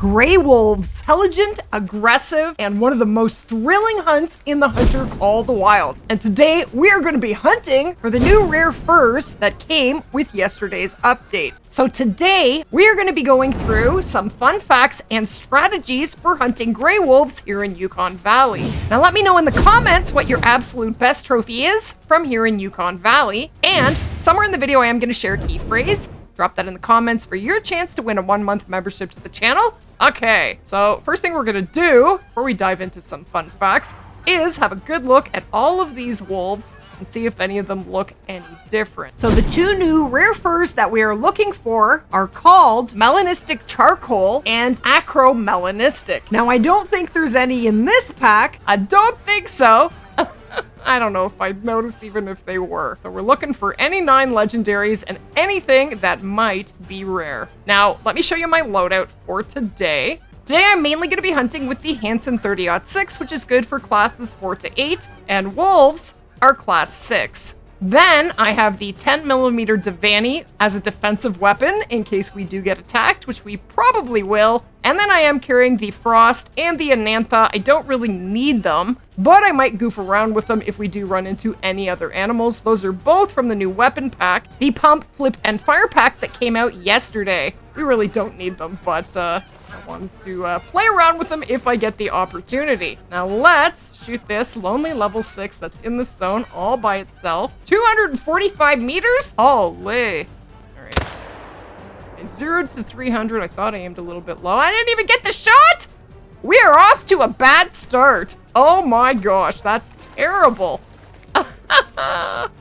gray wolves. Intelligent, aggressive, and one of the most thrilling hunts in the Hunter Call of the Wild. And today we are going to be hunting for the new rare furs that came with yesterday's update. So today we are going to be going through some fun facts and strategies for hunting gray wolves here in Yukon Valley. Now let me know in the comments what your absolute best trophy is from here in Yukon Valley. And somewhere in the video I am going to share a key phrase. Drop that in the comments for your chance to win a 1-month membership to the channel. Okay, so first thing we're gonna do before we dive into some fun facts is have a good look at all of these wolves and see if any of them look any different. So the two new rare furs that we are looking for are called Melanistic Charcoal and Acromelanistic. Now I don't think there's any in this pack. I don't think so. I don't know if I'd notice even if they were. So we're looking for any 9 legendaries and anything that might be rare. Now, let me show you my loadout for today. Today, I'm mainly going to be hunting with the Hansen 30-06, which is good for classes 4 to 8, and wolves are class 6. Then I have the 10mm Devani as a defensive weapon in case we do get attacked, which we probably will. And then I am carrying the Frost and the Anantha. I don't really need them, but I might goof around with them if we do run into any other animals. Those are both from the new weapon pack, the Pump, Flip, and Fire pack that came out yesterday. We really don't need them, but I want to play around with them if I get the opportunity. Now let's shoot this lonely level 6 that's in the zone all by itself. 245 meters? Holy. All right. 0 to 300. I thought I aimed a little bit low. I didn't even get the shot. We are off to a bad start. Oh my gosh, that's terrible.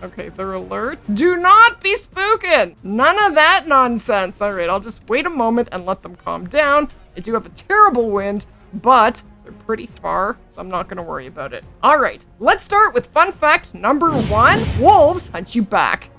Okay, they're alert. Do not be spooking. None of that nonsense. All right, I'll just wait a moment and let them calm down. I do have a terrible wind, but they're pretty far, so I'm not going to worry about it. All right, let's start with fun fact number 1. Wolves hunt you back.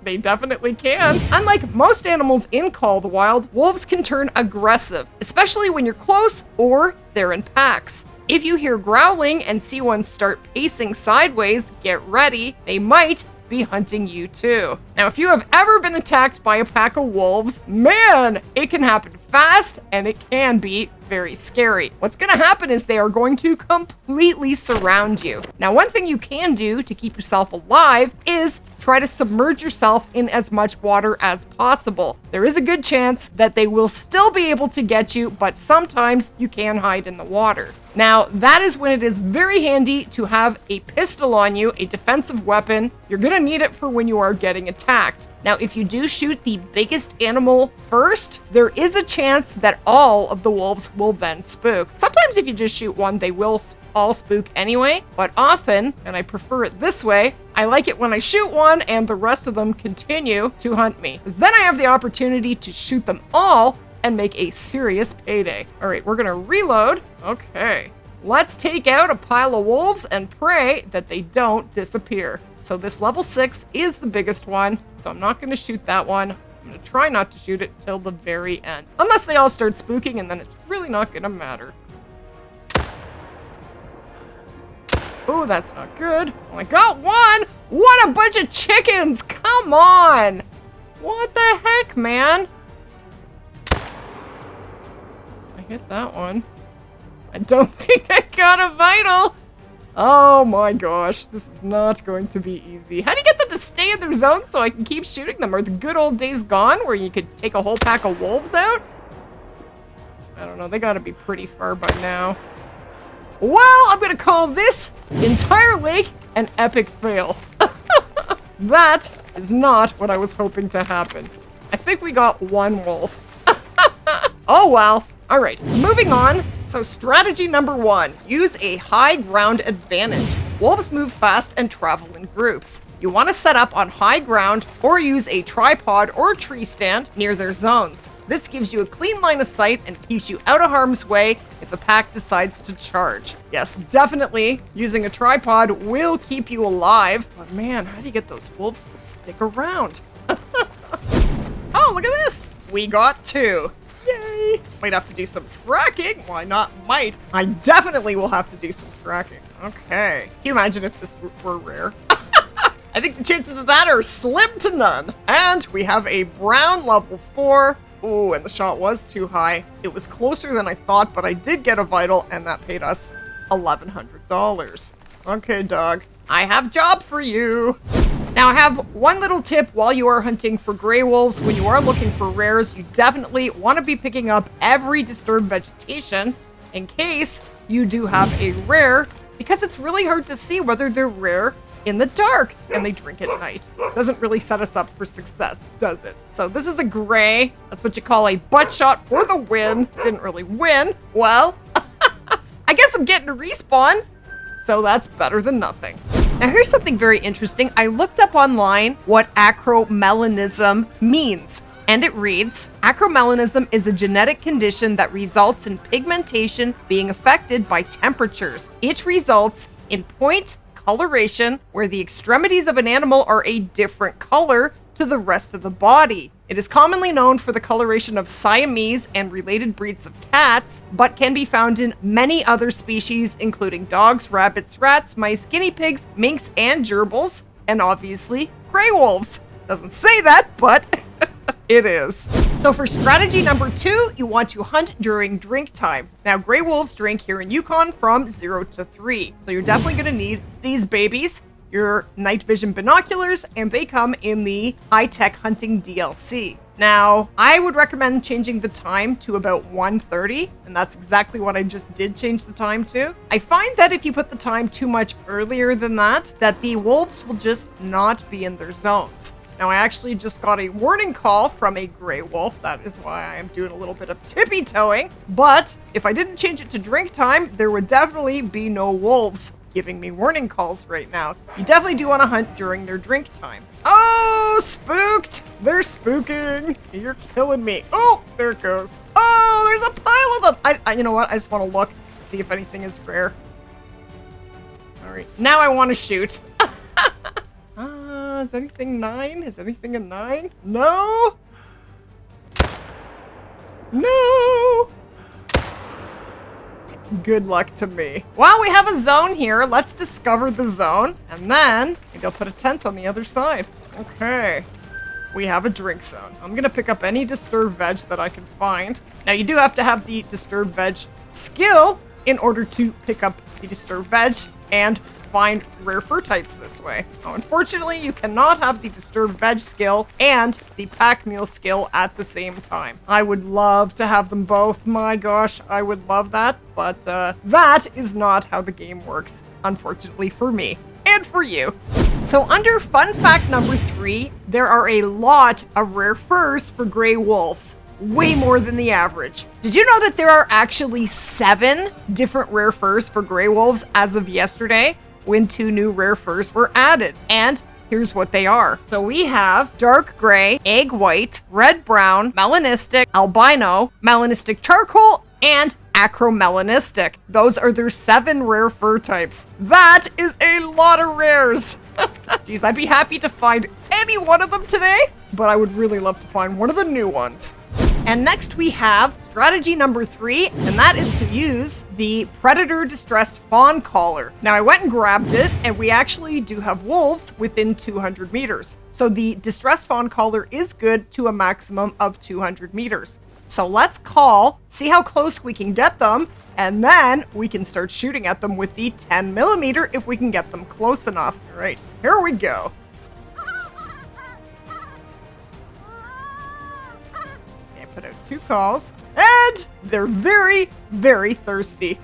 They definitely can. Unlike most animals in Call of the Wild, wolves can turn aggressive, especially when you're close or they're in packs. If you hear growling and see one start pacing sideways, get ready. They might be hunting you too. Now, if you have ever been attacked by a pack of wolves, man, it can happen fast and it can be very scary. What's going to happen is they are going to completely surround you. Now, one thing you can do to keep yourself alive is try to submerge yourself in as much water as possible. There is a good chance that they will still be able to get you, but sometimes you can hide in the water. Now, that is when it is very handy to have a pistol on you, a defensive weapon. You're gonna need it for when you are getting attacked. Now, if you do shoot the biggest animal first, there is a chance that all of the wolves will then spook. Sometimes if you just shoot one, they will all spook anyway, but often, and I prefer it this way, I like it when I shoot one and the rest of them continue to hunt me, because then I have the opportunity to shoot them all and make a serious payday. All right, we're gonna reload. Okay, let's take out a pile of wolves and pray that they don't disappear. So this level 6 is the biggest one, so I'm not gonna shoot that one. I'm gonna try not to shoot it till the very end, unless they all start spooking, and then it's really not gonna matter. Oh, that's not good. Oh, I got one! What a bunch of chickens! Come on! What the heck, man? I hit that one. I don't think I got a vital. Oh my gosh, this is not going to be easy. How do you get them to stay in their zone so I can keep shooting them? Are the good old days gone where you could take a whole pack of wolves out? I don't know, they gotta be pretty far by now. Well, I'm gonna call this entire lake an epic fail. That is not what I was hoping to happen. I think we got one wolf. Oh well. All right, moving on. So strategy number 1, use a high ground advantage. Wolves move fast and travel in groups. You want to set up on high ground or use a tripod or tree stand near their zones. This gives you a clean line of sight and keeps you out of harm's way if a pack decides to charge. Yes, definitely, using a tripod will keep you alive. But man, how do you get those wolves to stick around? Oh, look at this! We got 2. Yay! Might have to do some tracking. Why not might? I definitely will have to do some tracking. Okay. Can you imagine if this were rare? I think the chances of that are slim to none. And we have a brown level 4. Ooh, and the shot was too high. It was closer than I thought, but I did get a vital, and that paid us $1,100. Okay, dog. I have job for you. Now, I have one little tip while you are hunting for gray wolves. When you are looking for rares, you definitely want to be picking up every disturbed vegetation in case you do have a rare, because it's really hard to see whether they're rare in the dark and they drink at night. Doesn't really set us up for success, does it? So this is a gray. That's what you call a butt shot for the win. Didn't really win. Well, I guess I'm getting a respawn, so that's better than nothing. Now here's something very interesting. I looked up online what acromelanism means, and it reads, acromelanism is a genetic condition that results in pigmentation being affected by temperatures. It results in point coloration where the extremities of an animal are a different color to the rest of the body. It is commonly known for the coloration of Siamese and related breeds of cats, but can be found in many other species, including dogs, rabbits, rats, mice, guinea pigs, minks, and gerbils, and obviously gray wolves. Doesn't say that, but it is. So for strategy number 2, you want to hunt during drink time. Now, gray wolves drink here in Yukon from 0 to 3. So you're definitely going to need these babies, your night vision binoculars, and they come in the high-tech hunting DLC. Now, I would recommend changing the time to about 1:30, and that's exactly what I just did change the time to. I find that if you put the time too much earlier than that the wolves will just not be in their zones. Now, I actually just got a warning call from a gray wolf. That is why I am doing a little bit of tippy-toeing. But if I didn't change it to drink time, there would definitely be no wolves giving me warning calls right now. You definitely do want to hunt during their drink time. Oh, spooked! They're spooking. You're killing me. Oh, there it goes. Oh, there's a pile of them. You know what? I just want to look, see if anything is rare. All right, now I want to shoot. Is anything 9? Is anything a 9? No? No! Good luck to me. Well, we have a zone here. Let's discover the zone, and then maybe I'll put a tent on the other side. Okay. We have a drink zone. I'm gonna pick up any disturbed veg that I can find. Now, you do have to have the disturbed veg skill in order to pick up the disturbed veg and find rare fur types this way. Now, unfortunately, you cannot have the disturbed veg skill and the pack mule skill at the same time. I would love to have them both. My gosh, I would love that. But that is not how the game works, unfortunately for me and for you. So under fun fact number 3, there are a lot of rare furs for gray wolves. Way more than the average. Did you know that there are actually 7 different rare furs for gray wolves as of yesterday, when 2 new rare furs were added? And here's what they are. So we have dark gray, egg white, red brown, melanistic, albino, melanistic charcoal, and acromelanistic. Those are their 7 rare fur types. That is a lot of rares. Geez, I'd be happy to find any one of them today, but I would really love to find one of the new ones. And next we have strategy number 3, and that is to use the Predator Distressed Fawn Collar. Now, I went and grabbed it, and we actually do have wolves within 200 meters. So the Distressed Fawn Collar is good to a maximum of 200 meters. So let's call, see how close we can get them, and then we can start shooting at them with the 10mm if we can get them close enough. All right, here we go. Put out 2 calls, and they're very, very thirsty.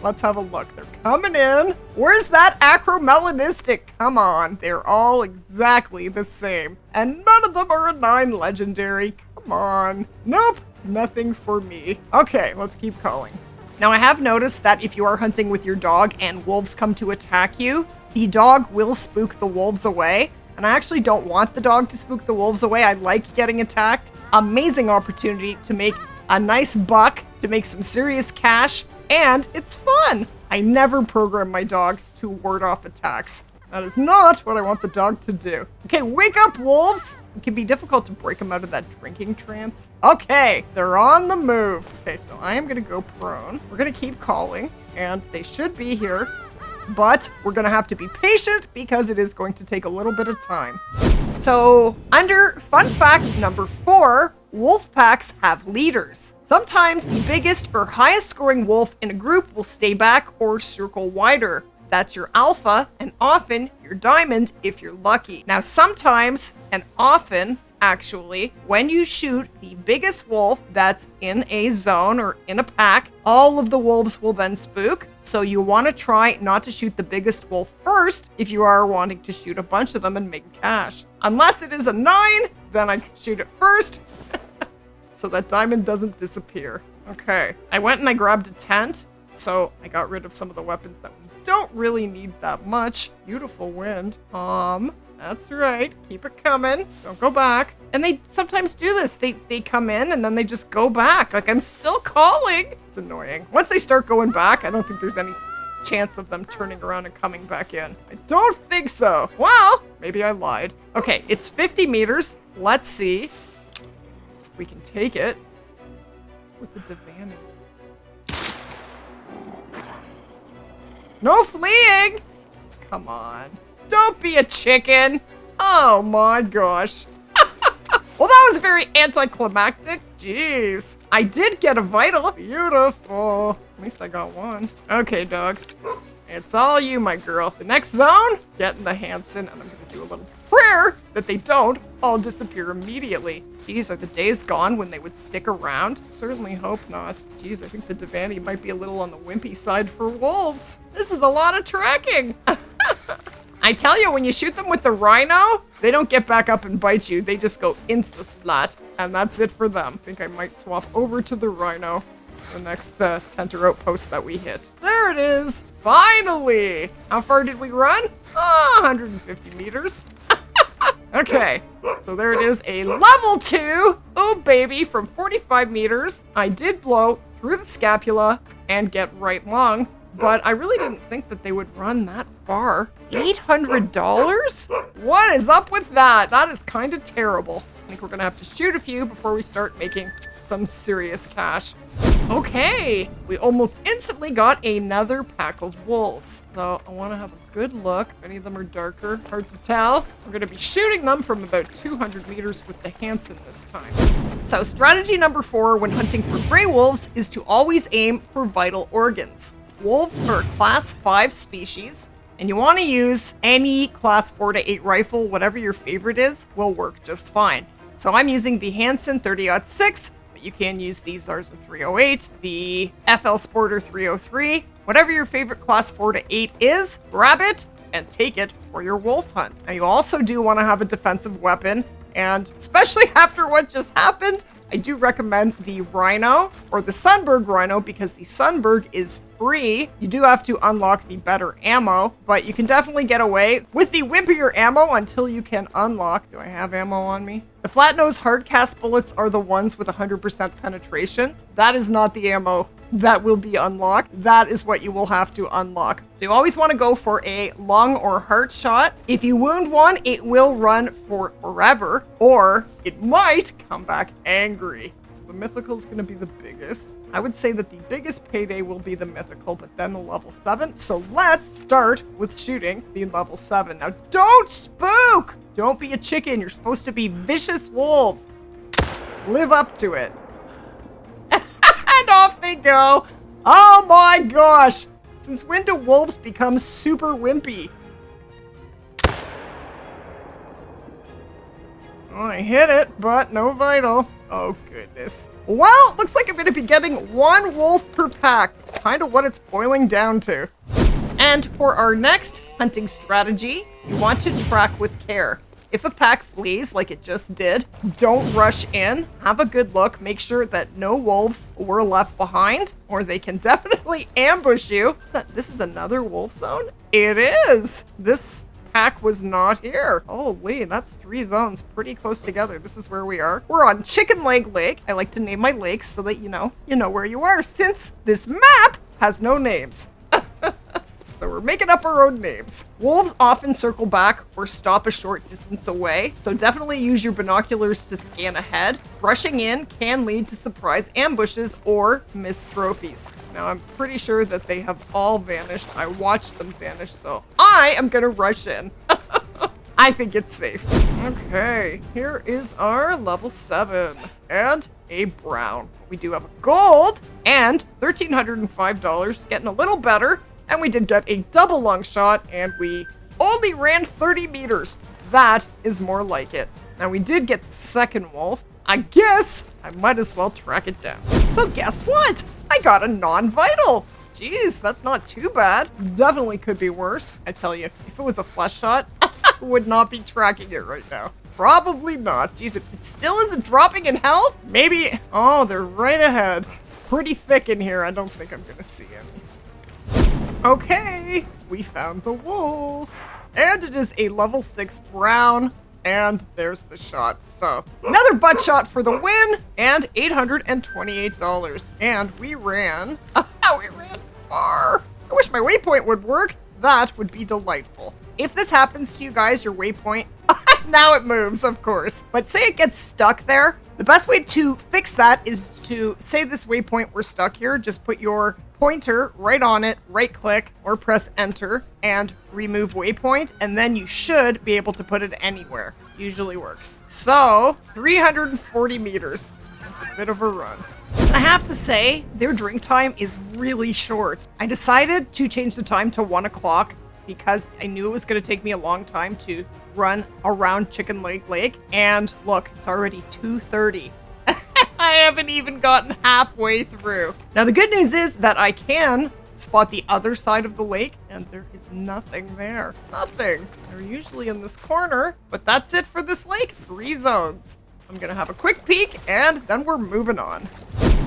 Let's have a look. They're coming in. Where's that acromelanistic? Come on. They're all exactly the same. And none of them are a 9 legendary. Come on. Nope. Nothing for me. Okay, let's keep calling. Now, I have noticed that if you are hunting with your dog and wolves come to attack you, the dog will spook the wolves away. And I actually don't want the dog to spook the wolves away. I like getting attacked. Amazing opportunity to make a nice buck, to make some serious cash, and it's fun. I never program my dog to ward off attacks. That is not what I want the dog to do. Okay, wake up, wolves. It can be difficult to break them out of that drinking trance. Okay, they're on the move. Okay, so I am gonna go prone. We're gonna keep calling, and they should be here. But we're gonna have to be patient because it is going to take a little bit of time. So under fun fact number 4, wolf packs have leaders. Sometimes the biggest or highest scoring wolf in a group will stay back or circle wider. That's your alpha, and often your diamond if you're lucky. Now, sometimes and often, actually, when you shoot the biggest wolf that's in a zone or in a pack, all of the wolves will then spook. So you want to try not to shoot the biggest wolf first if you are wanting to shoot a bunch of them and make cash. Unless it is a 9, then I shoot it first so that diamond doesn't disappear. Okay, I went and I grabbed a tent, so I got rid of some of the weapons that we don't really need that much. Beautiful wind. That's right. Keep it coming. Don't go back. And they sometimes do this. They come in and then they just go back. Like, I'm still calling. It's annoying. Once they start going back, I don't think there's any chance of them turning around and coming back in. I don't think so. Well, maybe I lied. Okay, it's 50 meters. Let's see if we can take it with the Devani. No fleeing! Come on. Don't be a chicken. Oh my gosh. Well, that was very anticlimactic. Jeez. I did get a vital. Beautiful. At least I got one. Okay, dog. It's all you, my girl. The next zone, get in the Hansen, and I'm going to do a little prayer that they don't all disappear immediately. These are the days gone when they would stick around. Certainly hope not. Jeez, I think the Devani might be a little on the wimpy side for wolves. This is a lot of tracking. I tell you, when you shoot them with the rhino, they don't get back up and bite you. They just go insta-splat, and that's it for them. I think I might swap over to the rhino the next tent or outpost that we hit. There it is. Finally. How far did we run? 150 meters. Okay, so there it is, a level 2. Ooh, baby, from 45 meters. I did blow through the scapula and get right long, but I really didn't think that they would run that far. $800? What is up with that? That is kind of terrible. I think we're gonna have to shoot a few before we start making some serious cash. Okay, we almost instantly got another pack of wolves. So I want to have a good look. If any of them are darker, hard to tell. We're going to be shooting them from about 200 meters with the Hansen this time. So strategy number 4 when hunting for gray wolves is to always aim for vital organs. Wolves are a class 5 species, and you want to use any class 4 to 8 rifle, whatever your favorite is, will work just fine. So I'm using the Hansen 30-06. You can use the Zarza 308, the FL Sporter 303, whatever your favorite class 4 to 8 is, grab it and take it for your wolf hunt. Now you also do want to have a defensive weapon, and especially after what just happened, I do recommend the Rhino or the Sunberg Rhino because the Sunberg is free. You do have to unlock the better ammo, but you can definitely get away with the wimpier ammo until you can unlock. Do I have ammo on me? The flat nose hard cast bullets are the ones with 100% penetration. That is not the ammo that will be unlocked. That is what you will have to unlock. So you always want to go for a lung or heart shot. If you wound one, it will run for forever, or it might come back angry. So the mythical is going to be the biggest. I would say that the biggest payday will be the mythical, but then the level 7. So let's start with shooting the level 7. Now don't spook! Don't be a chicken. You're supposed to be vicious wolves. Live up to it. And off they go. Oh my gosh. Since when do wolves become super wimpy? Oh, I hit it, but no vital. Oh goodness. Well, looks like I'm going to be getting 1 wolf per pack. It's kind of what it's boiling down to. And for our next hunting strategy, you want to track with care. If a pack flees like it just did, don't rush in. Have a good look. Make sure that no wolves were left behind, or they can definitely ambush you. This is another wolf zone? It is. This pack was not here. Holy, that's 3 zones pretty close together. This is where we are. We're on Chicken Leg Lake. I like to name my lakes so that you know where you are, since this map has no names. So we're making up our own names. Wolves often circle back or stop a short distance away, so definitely use your binoculars to scan ahead. Rushing in can lead to surprise ambushes or missed trophies. Now I'm pretty sure that they have all vanished. I watched them vanish, so I am gonna rush in. I think it's safe. Okay, here is our level 7. and a brown. We do have a gold and $1,305, getting a little better. And we did get a double long shot, and we only ran 30 meters. That is more like it. Now we did get the second wolf. I guess I might as well track it down. So guess what? I got a non-vital. Jeez, that's not too bad. Definitely could be worse. I tell you, if it was a flesh shot, I would not be tracking it right now. Probably not. Jeez, it still isn't dropping in health? Maybe. Oh, they're right ahead. Pretty thick in here. I don't think I'm gonna see any. Okay, we found the wolf. And it is a level 6 brown. And there's the shot. So another butt shot for the win and $828. And we ran. We ran far. I wish my waypoint would work. That would be delightful. If this happens to you guys, your waypoint, now it moves, of course. But say it gets stuck there. The best way to fix that is to say this waypoint we're stuck here. Just put your pointer right on it, right click, or press enter and remove waypoint. And then you should be able to put it anywhere. Usually works. So 340 meters. That's a bit of a run. I have to say, their drink time is really short. I decided to change the time to 1 o'clock because I knew it was going to take me a long time to run around Chicken Leg Lake. And look, it's already 2:30. I haven't even gotten halfway through. Now, the good news is that I can spot the other side of the lake, and there is nothing there. Nothing. They're usually in this corner, but that's it for this lake. 3 zones. I'm gonna have a quick peek, and then we're moving on.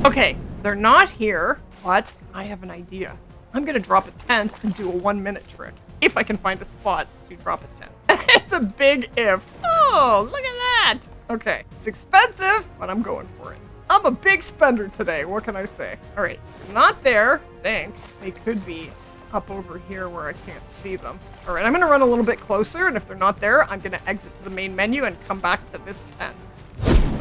Okay, they're not here, but I have an idea. I'm gonna drop a tent and do a 1-minute trick, if I can find a spot to drop a tent. It's a big if. Oh, look at that. Okay, it's expensive, but I'm going for it. I'm a big spender today, what can I say? All right, not there. I think they could be up over here where I can't see them. All right, I'm gonna run a little bit closer, and if they're not there, I'm gonna exit to the main menu and come back to this tent.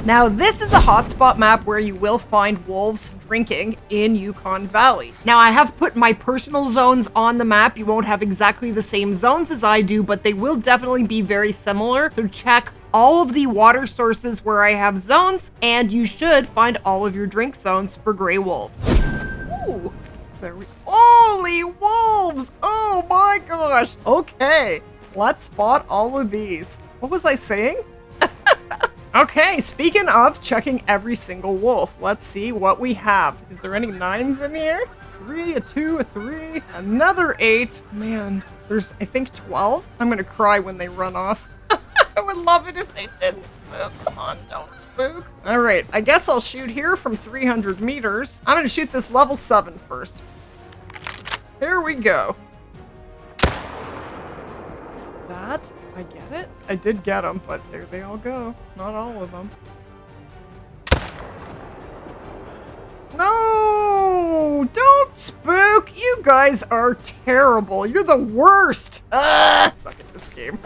Now, this is a hotspot map where you will find wolves drinking in Yukon Valley. Now, I have put my personal zones on the map. You won't have exactly the same zones as I do, but they will definitely be very similar. So check all of the water sources where I have zones, and you should find all of your drink zones for gray wolves. Ooh, there we only wolves! Oh my gosh! Okay, let's spot all of these. What was I saying? Okay, speaking of checking every single wolf, let's see what we have. Is there any 9s in here? 3, a 2, a 3, another 8. Man, there's, I think, 12. I'm gonna cry when they run off. I would love it if they didn't spook. Come on, don't spook. All right, I guess I'll shoot here from 300 meters. I'm gonna shoot this level 7 first. Here we go. Is that? I get it? I did get them, but there they all go. Not all of them. No! Don't spook! You guys are terrible. You're the worst! I suck at this game.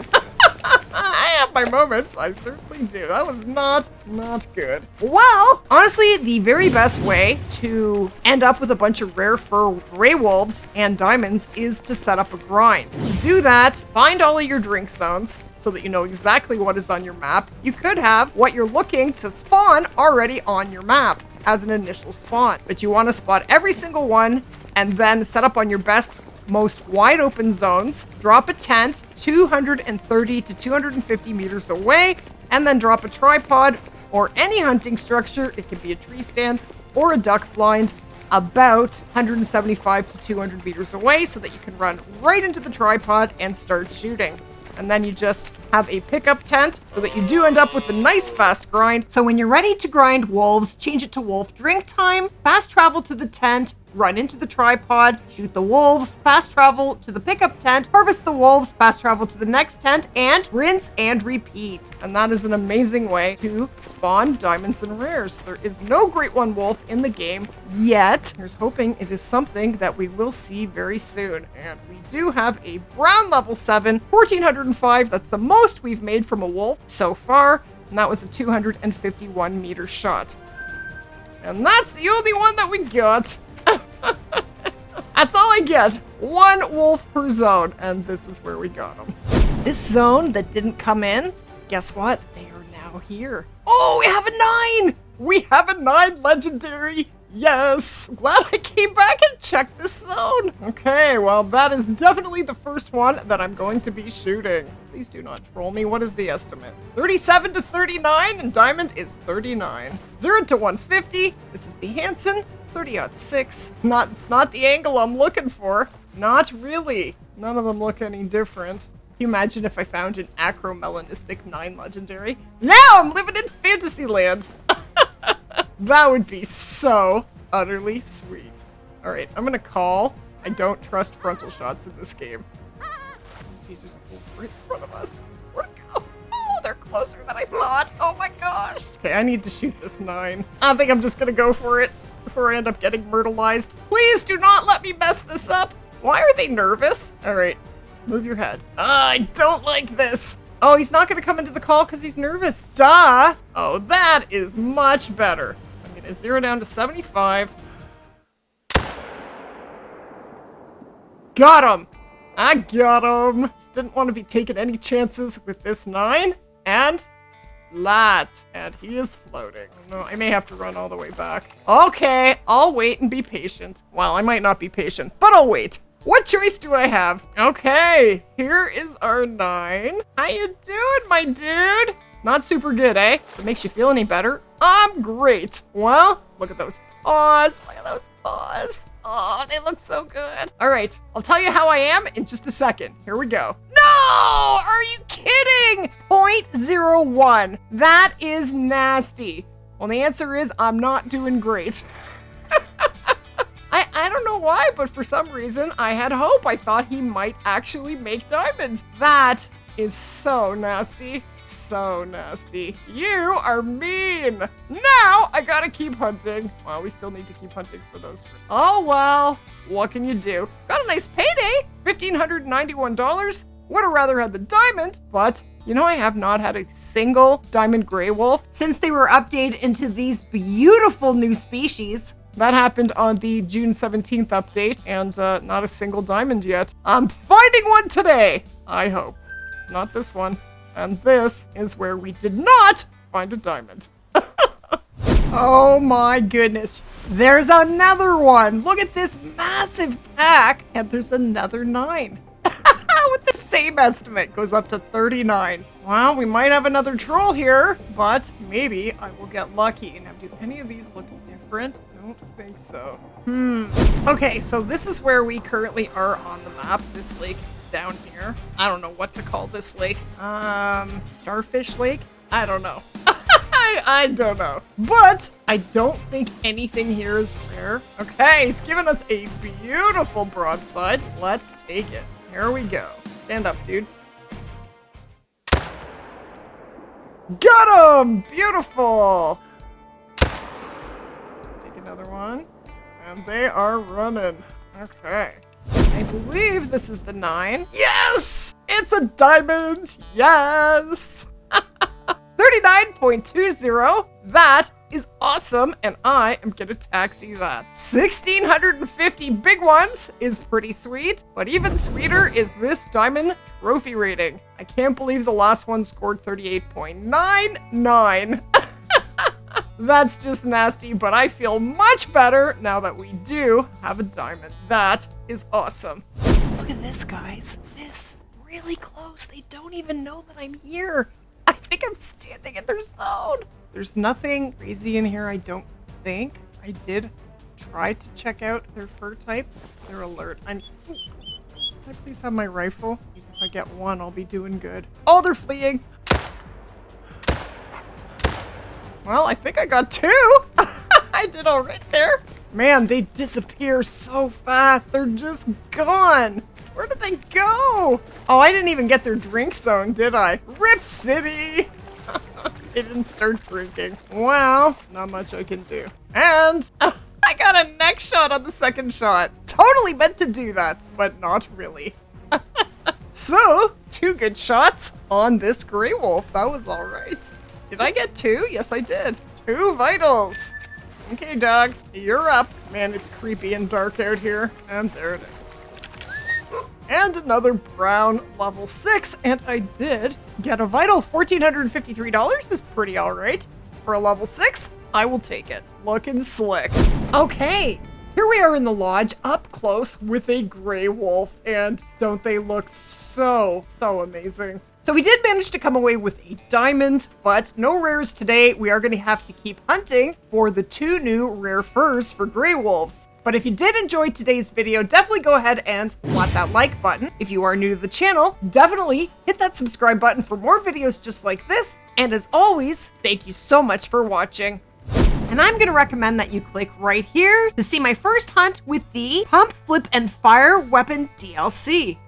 I have my moments. I certainly do. That was not good. Well, honestly, the very best way to end up with a bunch of rare fur gray wolves and diamonds is to set up a grind. To do that, find all of your drink zones so that you know exactly what is on your map. You could have what you're looking to spawn already on your map as an initial spawn, but you want to spot every single one and then set up on your best, most wide open zones, drop a tent 230 to 250 meters away, and then drop a tripod or any hunting structure. It could be a tree stand or a duck blind about 175 to 200 meters away so that you can run right into the tripod and start shooting. And then you just have a pickup tent so that you do end up with a nice fast grind. So when you're ready to grind wolves, change it to wolf drink time, fast travel to the tent, run into the tripod, shoot the wolves, fast travel to the pickup tent, harvest the wolves, fast travel to the next tent, and rinse and repeat. And that is an amazing way to spawn diamonds and rares. There is no Great One Wolf in the game yet. Here's hoping it is something that we will see very soon. And we do have a brown level 7, 1405. That's the most we've made from a wolf so far. And that was a 251 meter shot. And that's the only one that we got. That's all I get. 1 wolf per zone, and this is where we got them. This zone that didn't come in, guess what? They are now here. Oh, we have a 9! We have a 9 legendary. Yes. I'm glad I came back and checked this zone. Okay, well, that is definitely the first one that I'm going to be shooting. Please do not troll me. What is the estimate? 37 to 39, and diamond is 39. 0 to 150. This is the Hansen. 30-06. It's not the angle I'm looking for. Not really. None of them look any different. Can you imagine if I found an Acromelanistic 9 legendary? Now I'm living in fantasy land. That would be so utterly sweet. All right, I'm gonna call. I don't trust frontal shots in this game. Jeez, there's a wolf right in front of us. Where'd it go? Oh, they're closer than I thought. Oh my gosh. Okay, I need to shoot this 9. I think I'm just gonna go for it before I end up getting myrtleized. Please do not let me mess this up. Why are they nervous? All right, move your head. I don't like this. Oh, he's not gonna come into the call because he's nervous. Duh. Oh, that is much better. I'm gonna 0 down to 75. Got him. I got him. Just didn't want to be taking any chances with this 9. And splat. And he is floating. No, I may have to run all the way back. Okay, I'll wait and be patient. Well, I might not be patient, but I'll wait. What choice do I have? Okay, here is our 9. How you doing, my dude? Not super good, eh? If it makes you feel any better, I'm great. Well, look at those paws. Look at those paws. Oh, they look so good. All right, I'll tell you how I am in just a second. Here we go. No! Are you kidding? 0.01. That is nasty. Well, the answer is I'm not doing great. I don't know why, but for some reason, I had hope. I thought he might actually make diamonds. That is so nasty. So nasty. You are mean. Now I gotta keep hunting. Well, we still need to keep hunting for those. Oh, well, what can you do? Got a nice payday. $1,591. Would have rather had the diamond, but you know, I have not had a single diamond gray wolf since they were updated into these beautiful new species. That happened on the June 17th update, and not a single diamond yet. I'm finding one today, I hope. It's not this one. And this is where we did not find a diamond. Oh my goodness. There's another one. Look at this massive pack, and there's another 9. With the same estimate, goes up to 39. Well, we might have another troll here, but maybe I will get lucky. Now, do any of these look different? I don't think so. Okay, so this is where we currently are on the map. This lake down here. I don't know what to call this lake. Starfish Lake? I don't know. I don't know. But I don't think anything here is rare. Okay, he's giving us a beautiful broadside. Let's take it. Here we go. Stand up, dude. Got him! Beautiful! Take another one. And they are running. Okay. I believe this is the 9. Yes! It's a diamond! Yes! 39.20. That is awesome, and I am gonna taxi that. 1,650 big ones is pretty sweet, but even sweeter is this diamond trophy rating. I can't believe the last one scored 38.99. That's just nasty, but I feel much better now that we do have a diamond. That is awesome. Look at this, guys. This, really close. They don't even know that I'm here. I think I'm standing in their zone. There's nothing crazy in here, I don't think. I did try to check out their fur type. Their alert. Can I please have my rifle? If I get one, I'll be doing good. Oh, they're fleeing. Well, I think I got 2. I did all right there. Man, they disappear so fast. They're just gone. Where did they go? Oh, I didn't even get their drink zone, did I? Rip City. They didn't start drinking. Well, not much I can do. And I got a neck shot on the second shot. Totally meant to do that, but not really. So, 2 good shots on this gray wolf. That was all right. Did I get 2? Yes, I did. 2 vitals. Okay, dog, you're up. Man, it's creepy and dark out here. And there it is. And another brown level 6, and I did get a vital. $1,453 is pretty all right for a level 6. I will take it. Looking slick. Okay, here we are in the lodge up close with a gray wolf, and don't they look so amazing? So we did manage to come away with a diamond, but no rares today. We are going to have to keep hunting for the 2 new rare furs for gray wolves. But if you did enjoy today's video, definitely go ahead and hit that like button. If you are new to the channel, definitely hit that subscribe button for more videos just like this. And as always, thank you so much for watching. And I'm going to recommend that you click right here to see my first hunt with the Pump, Flip, and Fire Weapon DLC.